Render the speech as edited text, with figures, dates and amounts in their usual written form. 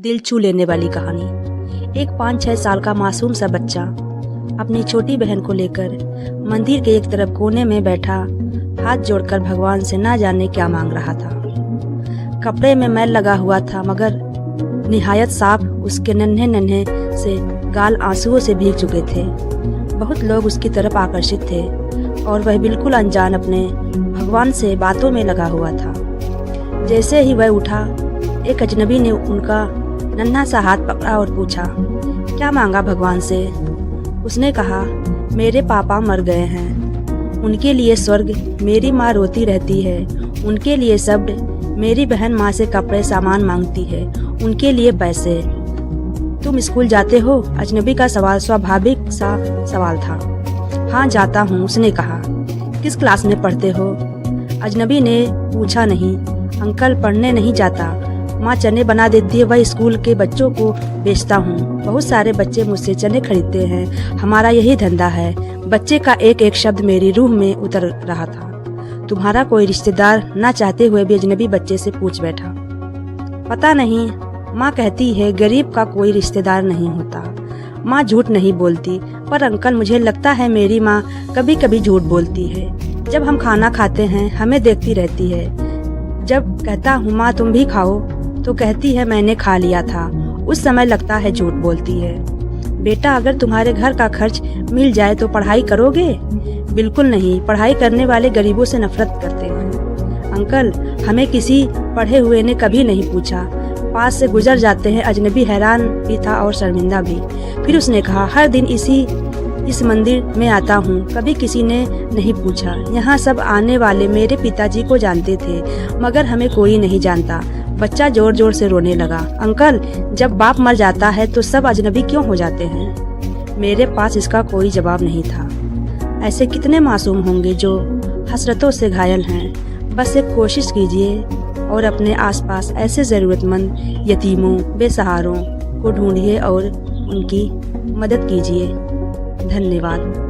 दिल छू लेने वाली कहानी। एक 5-6 साल का मासूम सा बच्चा अपनी छोटी बहन को लेकर मंदिर के एक तरफ कोने में बैठा हाथ जोड़कर भगवान से ना जाने क्या मांग रहा था। कपड़े में मैल लगा हुआ था, मगर निहायत साफ उसके नन्हे नन्हे से गाल आंसुओं से भीग चुके थे। बहुत लोग उसकी तरफ आकर्षित थे और वह बिल्कुल अनजान अपने भगवान से बातों में लगा हुआ था। जैसे ही वह उठा, एक अजनबी ने उनका नन्हा सा हाथ पकड़ा और पूछा, क्या मांगा भगवान से? उसने कहा, मेरे पापा मर गए हैं, उनके लिए स्वर्ग, मेरी माँ रोती रहती है, उनके लिए शब्द, मेरी बहन माँ से कपड़े सामान मांगती है, उनके लिए पैसे। तुम स्कूल जाते हो? अजनबी का सवाल स्वाभाविक सा सवाल था। हाँ जाता हूँ, उसने कहा। किस क्लास में पढ़ते हो? अजनबी ने पूछा नहीं। अंकल पढ़ने नहीं जाता, माँ चने बना देती है, वह स्कूल के बच्चों को बेचता हूँ। बहुत सारे बच्चे मुझसे चने खरीदते हैं, हमारा यही धंधा है। बच्चे का एक एक शब्द मेरी रूह में उतर रहा था। तुम्हारा कोई रिश्तेदार? ना चाहते हुए भी अजनबी बच्चे से पूछ बैठा। पता नहीं, माँ कहती है गरीब का कोई रिश्तेदार नहीं होता। माँ झूठ नहीं बोलती, पर अंकल मुझे लगता है मेरी माँ कभी कभी झूठ बोलती है। जब हम खाना खाते हैं हमें देखती रहती है। जब कहता हूँ माँ तुम भी खाओ, तो कहती है मैंने खा लिया था। उस समय लगता है झूठ बोलती है। बेटा अगर तुम्हारे घर का खर्च मिल जाए तो पढ़ाई करोगे? बिल्कुल नहीं, पढ़ाई करने वाले गरीबों से नफरत करते हैं। अंकल हमें किसी पढ़े हुए ने कभी नहीं पूछा, पास से गुजर जाते हैं। अजनबी हैरान भी था और शर्मिंदा भी। फिर उसने कहा, हर दिन इस मंदिर में आता हूँ, कभी किसी ने नहीं पूछा। यहाँ सब आने वाले मेरे पिताजी को जानते थे, मगर हमें कोई नहीं जानता। बच्चा जोर जोर से रोने लगा। अंकल जब बाप मर जाता है तो सब अजनबी क्यों हो जाते हैं? मेरे पास इसका कोई जवाब नहीं था। ऐसे कितने मासूम होंगे जो हसरतों से घायल हैं। बस एक कोशिश कीजिए और अपने आसपास ऐसे ज़रूरतमंद यतीमों, बेसहारों को ढूंढिए और उनकी मदद कीजिए। धन्यवाद।